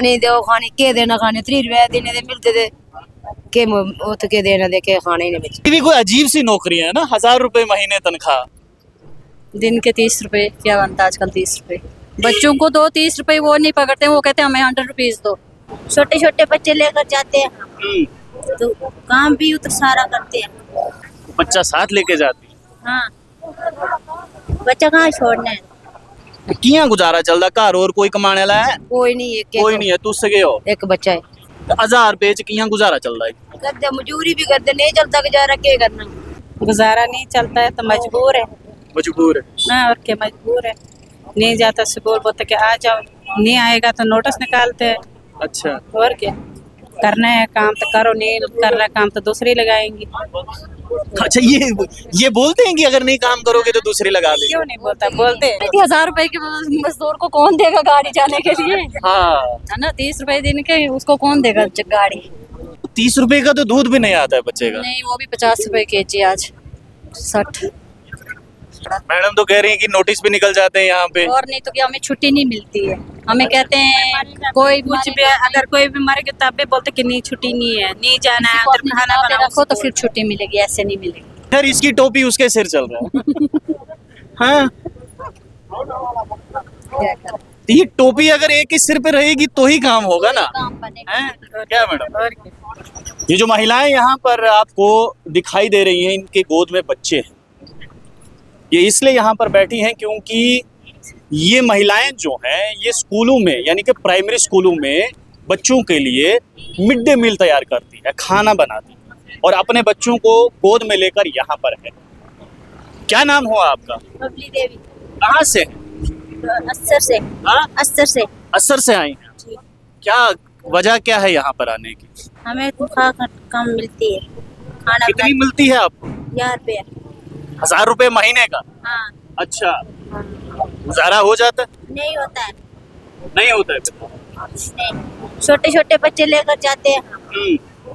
खाने दो खाने के देना खाने 3 रुपए देने दे मिलते थे के उत के देना दे के खाने ही नहीं बचे। ये भी कोई अजीब सी नौकरी है ना, 1000 रुपए महीने तनख्वाह। दिन के 30 रुपए क्या बनता है आजकल 30 रुपए। बच्चों को दो 30 रुपए वो नहीं पकड़ते, वो कहते हैं हमें 100 रुपीज दो। छोटे छोटे बच्चे लेकर जाते हैं तो काम भी उतर सारा करते हैं। बच्चा साथ लेके जाती हाँ बच्चा कहाँ छोड़ना है। है। कियां गुजारा चलदा घर, और कोई कमाने वाला है? कोई नहीं है कोई नहीं है, तुस गए हो। एक बच्चा है 1000 रुपए च कियां गुजारा चलदा है? करते मजदूरी भी करते नहीं चलता गुजारा क्या करना। गुजारा नहीं चलता है तो मजबूर है। मजबूर है। हाँ और क्या मजबूर है। नहीं जाता स्कूल बोलते कि आ जाओ, नहीं आएगा तो नोटिस निकालते हैं। अच्छा, और क्या करना है काम तो करो, नहीं करना काम तो दूसरी लगाएंगी। अच्छा ये बोलते हैं कि अगर नहीं काम करोगे तो दूसरी लगा दे। क्यों नहीं बोलता, बोलते हैं। 1000 रुपए के मजदूर को कौन देगा गाड़ी जाने के लिए? हाँ, है ना, 30 रुपए दिन के उसको कौन देगा गाड़ी? 30 रुपए का तो दूध भी नहीं आता है बच्चे का। नहीं, वो भी 50 रुपए केजी आज 60। मैडम तो कह रही है कि नोटिस भी निकल जाते हैं यहाँ पे। और नहीं तो क्या, हमें छुट्टी नहीं मिलती है। हमें कहते हैं कोई कुछ भी अगर कोई भी मरेगा तब भी बोलते कि नहीं छुट्टी नहीं है, नहीं जाना है, अंदर खाना बनाओ रखो तो फिर छुट्टी मिलेगी, ऐसे नहीं मिलेगी। खैर इसकी टोपी उसके सिर चल रहा है। हाँ, क्या करें? ये टोपी अगर एक ही सिर पे रहेगी तो ही काम होगा ना। काम बनेगा। हैं? क्या मैडम? और क्या। ये जो महिलाएं यहाँ पर आपको दिखाई दे रही हैं, इनके गोद में बच्चे हैं। ये इसलिए यहाँ पर बैठी हैं क्योंकि ये महिलाएं जो हैं ये स्कूलों में, यानी कि प्राइमरी स्कूलों में बच्चों के लिए मिड डे मील तैयार करती है, खाना बनाती है और अपने बच्चों को गोद में लेकर यहाँ पर है। क्या नाम हुआ आपका? बबली देवी। कहाँ से? अस्सर से। हाँ? अस्सर से। अस्सर से आई हैं। क्या वजह क्या है यहाँ पर आने की? हमें तनख्वाह कम मिलती है। खाना कितनी मिलती है आपको? 1000 रुपया। 1000 रुपए महीने का? हाँ अच्छा, गुजारा हो जाता है? नहीं होता है। नहीं होता है? नहीं, छोटे छोटे बच्चे लेकर जाते हैं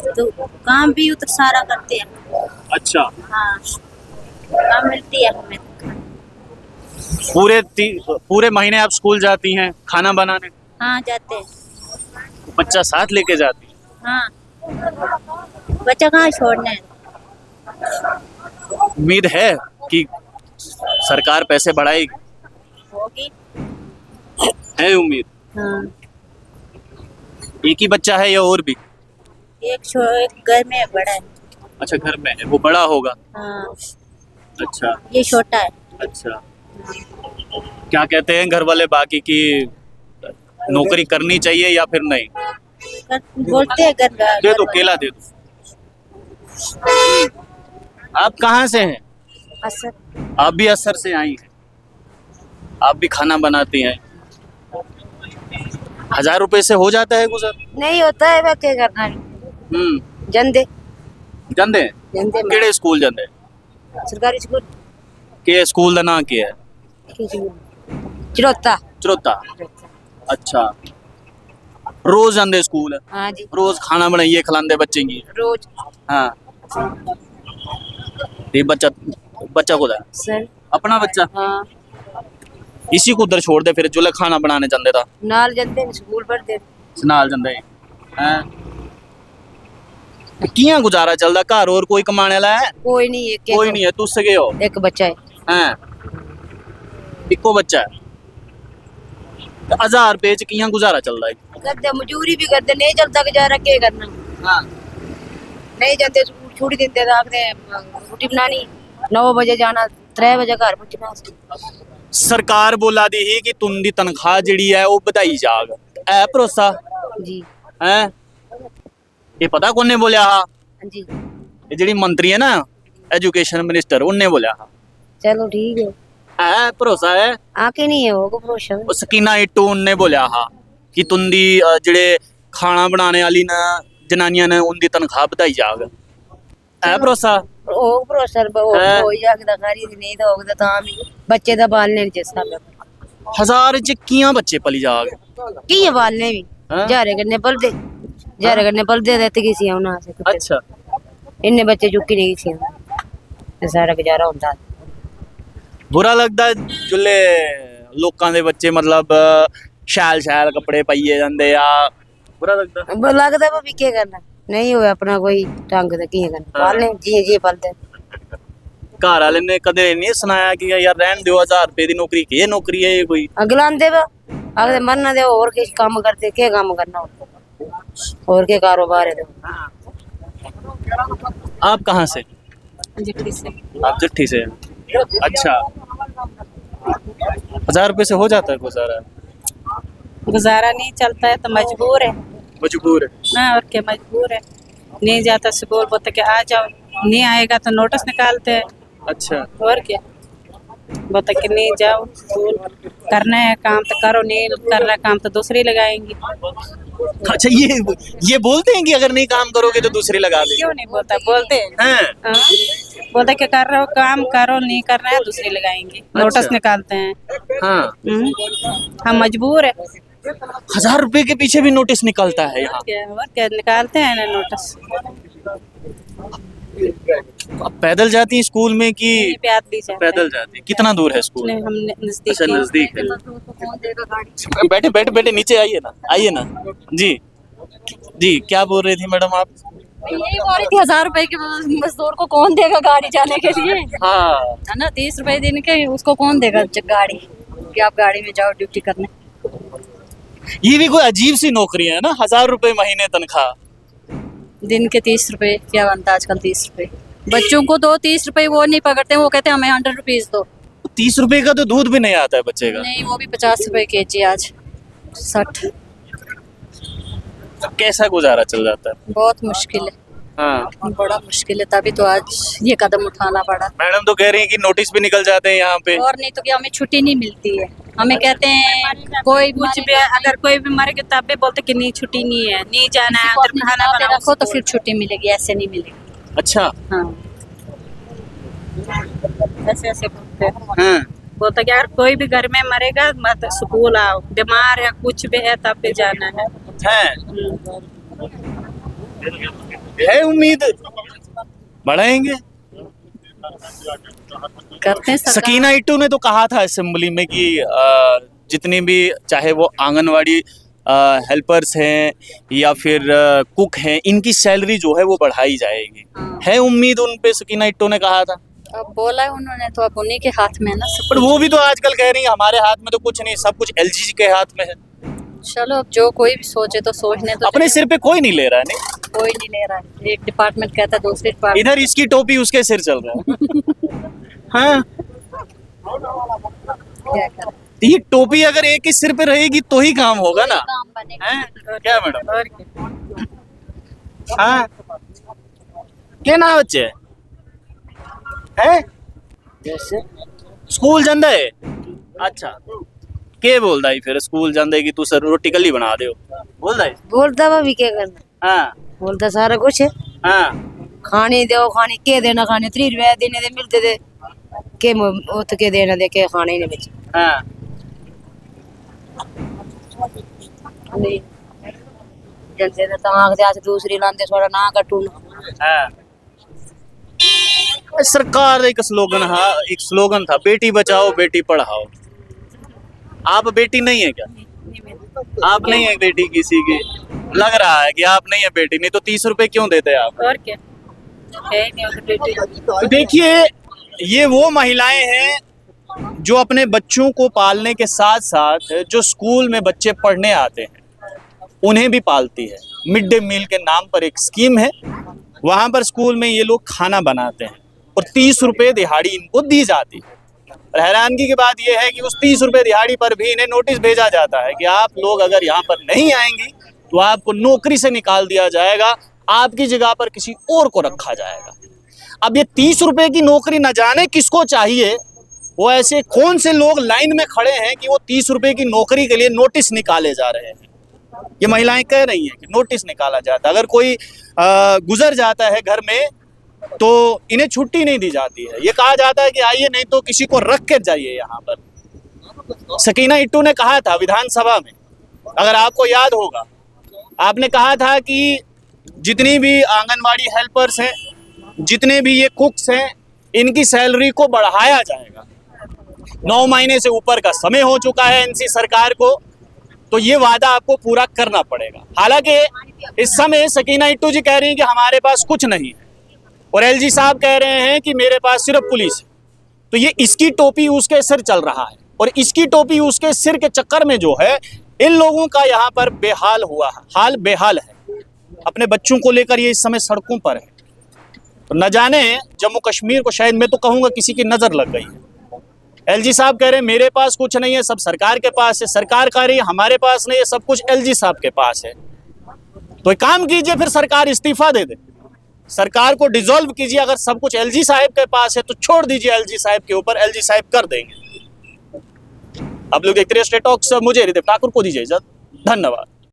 तो काम भी उतर सारा करते हैं। अच्छा, हाँ काम मिलती है हमें। पूरे महीने आप स्कूल जाती हैं खाना बनाने? हाँ जाते हैं। बच्चा साथ लेके जाती है? हाँ बच्चा कहाँ छोड़ना है। उम्मीद है कि सरकार पैसे बढ़ाएगी? होगी। है उम्मीद? हाँ एक ही बच्चा है या और भी? एक घर में बड़ा है। अच्छा, घर में है, वो बड़ा होगा। हाँ अच्छा ये छोटा है। अच्छा, क्या कहते हैं घर वाले बाकी की नौकरी करनी चाहिए या फिर नहीं? बोलते हैं दे दो, केला दे दो। आप कहाँ से हैं? असर। आप भी असर से आई हैं, आप भी खाना बनाती हैं। 1000 रुपए से हो जाता है गुजर? नहीं होता है वह क्या करना। जंदे जंदे जंदे में केड़े स्कूल जंदे? सरकारी स्कूल के स्कूल का नाम क्या है? चिरोता। चरोता। अच्छा, रोज आंदे स्कूल? हाँ जी रोज खाना बनाइए खिलाते बच्चे की? रोज। हाँ, ये बच्चा को सर अपना बच्चा हाँ इसी को उधर छोड़ दे, फिर जुले खाना बनाने चलते था नाल जंदे स्कूल पढ़ते। नाल जंदे हैं। कियां गुजारा चलदा घर, और कोई कमाने वाला है? कोई नहीं है। कोई नहीं है, तुस गए हो। एक बच्चा है। हैं, इको बच्चा है। 1000 रुपए च कियां गुजारा चलदा है? करते मजदूरी भी करते नहीं चलता गुजारा क्या करना। हाँ, नहीं जाते स्कूल छुट्टी देते आखते रोटी बनानी 9 बजे जाना 3 बजे घर पहुंचना। सरकार बोला दी ही कि तुंदी तनख्वाह जिहड़ी है वो बधाई जाग, है भरोसा? जी हैं, ये पता कोने बोलिया हा? हाँ जी ये जिहड़ी मंत्री है ना एजुकेशन मिनिस्टर, उन्ने बोलिया हा। चलो ठीक है भरोसा है? आके नहीं है वो भरोसा। ਉਹ ਸਕੀਨਾ ਇਟੂ ਨੇ ਬੋਲਿਆ ਹਾ ਕਿ ਤੁੰਦੀ ਜਿਹੜੇ ਖਾਣਾ ਬਣਾਉਣੇ ਵਾਲੀ ਨਾ ਜਨਾਨੀਆਂ ਨੇ ਉਹਦੀ ਤਨਖਾਹ ਵਧਾਈ ਜਾਗ, ਹੈ ਭਰੋਸਾ? ਉਹ ਭਰੋਸਾ ਹੋ ਹੀ ਜਾਗਦਾ ਖਾਰੀ ਨਹੀਂ ਤਾਂ ਹੋਗਦਾ ਤਾਂ ਵੀ ਬੱਚੇ ਦਾ ਬਾਲਣੇ ਜਿਸ ਹਿਸਾਬ 1000 ਚ ਕੀਆਂ ਬੱਚੇ ਪਲੀ ਜਾਗ? ਕੀ ਹੈ ਬਾਲਣੇ ਵੀ ਜਾਰੇ ਕਰਨੇ ਪਲਦੇ ਜਾਰੇ ਕਰਨੇ ਪਲਦੇ ਤੇ ਕਿਸੇ ਆਉਣਾ ਸੇ। ਅੱਛਾ, ਇੰਨੇ ਬੱਚੇ ਚੁੱਕੀ ਨਹੀਂ ਸੀ ਤੇ ਸਾਰਾ ਗੁਜ਼ਾਰਾ ਹੁੰਦਾ। ਬੁਰਾ ਲੱਗਦਾ ਜੁਲੇ ਲੋਕਾਂ ਦੇ ਬੱਚੇ ਮਤਲਬ शैल शैल कपड़े पाइए जाते आ बुरा लगता लगता भाभी क्या करना नहीं हुआ अपना कोई ढंग से की करना पालने जी पालते घर वाले ने कदे नहीं सुनाया कि यार रहन दो 1000 रुपए की नौकरी के नौकरी है ये कोई अगला आंदे अगर मरना दे और किस काम करते क्या काम करना और क्या कारोबार है आप कहाँ से जिक्री से आप जट्ठी से अच्छा 1000 रुपए से हो जाता है गुजारा गुजारा नहीं चलता है तो मजबूर है। मजबूर है हाँ और क्या मजबूर है। नहीं जाता स्कूल बोलते कि आ जाओ, नहीं आएगा तो नोटिस निकालते हैं। अच्छा और क्या बोलते कि नहीं जाओ स्कूल, करना है काम तो करो, नहीं करना काम तो दूसरी लगाएंगी। अच्छा ये बोलते हैं कि अगर नहीं काम करोगे तो दूसरी लगा देंगे क्यों नहीं बोलता, बोलते हैं। हैं हाँ, बोलते कि कर रहे हो काम करो, नहीं करना है दूसरी लगाएंगी, नोटिस निकालते हैं। हाँ हम मजबूर है। 1000 रुपए के पीछे भी नोटिस निकलता है यहाँ और क्या निकालते हैं ना नोटिस। अब पैदल जाती है स्कूल में कि पैदल जाते हैं। पैदल जाती है कितना दूर है स्कूल नहीं, हम नजदीक अच्छा ही। नजदीक है बैठे बैठे बैठे नीचे आइए ना जी जी क्या बोल रही थी मैडम आप यही बोल रही थी 1000 रुपए के मजदूर को कौन देगा गाड़ी जाने के लिए, हाँ है ना। 30 रुपए दिन के उसको कौन देगा गाड़ी कि आप गाड़ी में जाओ ड्यूटी करने। ये भी कोई अजीब सी नौकरी है ना 1000 रुपए महीने तनख्वाह दिन के 30 रुपए क्या बनता है आजकल 30 रुपए। बच्चों को दो 30 रुपए वो नहीं पकड़ते, वो कहते हैं हमें 100 रुपीज दो। 30 रुपए का तो दूध भी नहीं आता है बच्चे का नहीं वो भी 50 रुपए केजी आज 60। कैसा गुजारा चल जाता है बहुत मुश्किल है, हाँ बड़ा मुश्किल है, तभी तो आज ये कदम उठाना पड़ा। मैडम तो कह रही है कि नोटिस भी निकल जाते हैं यहाँ पे और नहीं तो क्या हमें छुट्टी नहीं मिलती है। हमें कहते हैं कोई कुछ भी अगर कोई भी मर गया तब भी बोलते कि नहीं छुट्टी नहीं है, नहीं जाना है, को अंदर अपनी खाना जगह पे बनाओ रखो तो फिर छुट्टी मिलेगी, ऐसे नहीं मिलेगी। अच्छा हाँ ऐसे ऐसे बोलते हैं। हाँ बोलता कि यार कोई भी घर में मरेगा मत स्कूल आओ, बीमार है कुछ भी है तब भी जाना है। है उम्मीद बढ़ाएंगे करते हैं सरकार। सकीना इट्टू ने तो कहा था असेंबली में कि जितनी भी चाहे वो आंगनवाड़ी हेल्पर्स हैं या फिर कुक हैं इनकी सैलरी जो है वो बढ़ाई जाएगी। हाँ। है उम्मीद उन पे सकीना इट्टू ने कहा था अब बोला है उन्होंने तो अब उन्हीं के हाथ में है ना सब पर वो भी तो आजकल कह रही है हमारे हाथ में तो कुछ नहीं सब कुछ एलजी के हाथ में है कुछ। चलो अब जो कोई भी सोचे तो सोचने तो अपने सिर पे कोई नहीं ले रहा है नहीं कोई नहीं ले रहा है। एक डिपार्टमेंट कहता है दूसरे डिपार्टमेंट इधर इसकी टोपी उसके सिर चल रहा है हाँ क्या करे। ये टोपी अगर एक ही सिर पे रहेगी तो ही काम होगा ना काम बनेगा। हैं क्या मैडम और क्या। हाँ क्या नाम बच्चे है स्कूल जांदा है अच्छा के बोलदा है फिर स्कूल जांदे कि तू सर रोटी कल्ली बना दे बोलदा है बोलता भाभी क्या करना हाँ बोलता सारा कुछ है हाँ खाने दो खाने के देना खाने 3 रुपए देने दे मिलते थे के उत के देना दे के खाने ही नहीं बचे हाँ नहीं जल्दी तो आंख दे दूसरी लांदे थोड़ा ना कटू हाँ सरकार का एक स्लोगन था बेटी बचाओ बेटी पढ़ाओ आप बेटी नहीं है क्या आप नहीं है बेटी किसी की लग रहा है कि आप नहीं है बेटी नहीं तो 30 रुपए क्यों देते हैं आप और क्या है ही नहीं उनकी ड्यूटी। तो देखिए ये वो महिलाएं हैं जो अपने बच्चों को पालने के साथ साथ जो स्कूल में बच्चे पढ़ने आते हैं उन्हें भी पालती है। मिड डे मील के नाम पर एक स्कीम है वहां पर स्कूल में ये लोग खाना बनाते हैं और 30 रुपए दिहाड़ी इनको दी जाती है। और हैरानगी की बात यह है कि उस 30 रुपए दिहाड़ी पर भी इन्हें नोटिस भेजा जाता है कि आप लोग अगर यहाँ पर नहीं आएंगी तो आपको नौकरी से निकाल दिया जाएगा, आपकी जगह पर किसी और को रखा जाएगा। अब ये 30 रुपए की नौकरी न जाने किसको चाहिए, वो ऐसे कौन से लोग लाइन में खड़े हैं कि वो 30 रुपए की नौकरी के लिए नोटिस निकाले जा रहे हैं। ये महिलाएं कह रही हैं कि नोटिस निकाला जाता है, अगर कोई गुजर जाता है घर में तो इन्हें छुट्टी नहीं दी जाती है। ये कहा जाता है कि आइए नहीं तो किसी को रख के जाइए। यहाँ पर सकीना इट्टू ने कहा था विधानसभा में, अगर आपको याद होगा, आपने कहा था कि जितनी भी आंगनवाड़ी हेल्पर्स हैं, जितने भी ये कुक्स हैं, इनकी सैलरी को बढ़ाया जाएगा। 9 महीने से ऊपर का समय हो चुका है एनसी सरकार को, तो ये वादा आपको पूरा करना पड़ेगा। हालांकि इस समय सकीना इट्टू जी कह रही हैं कि हमारे पास कुछ नहीं है, और एलजी साहब कह रहे हैं कि मेरे पास सिर्फ पुलिस है। तो ये इसकी टोपी उसके सिर चल रहा है, और इसकी टोपी उसके सिर के चक्कर में जो है इन लोगों का यहाँ पर बेहाल हुआ है, हाल बेहाल है। अपने बच्चों को लेकर ये इस समय सड़कों पर है। तो न जाने जम्मू कश्मीर को शायद मैं तो कहूँगा किसी की नज़र लग गई है। एलजी साहब कह रहे हैं मेरे पास कुछ नहीं है, सब सरकार के पास है। सरकार कह रही है हमारे पास नहीं है, सब कुछ एलजी साहब के पास है। तो एक काम कीजिए, फिर सरकार इस्तीफा दे दे, सरकार को डिसॉल्व कीजिए। अगर सब कुछ एलजी साहब के पास है तो छोड़ दीजिए एलजी साहब के ऊपर, एलजी साहब कर देंगे। आप लोग देखते रहिए स्टेट टॉक्स, मुझे हृदय ठाकुर को दीजिए इजाजत। धन्यवाद।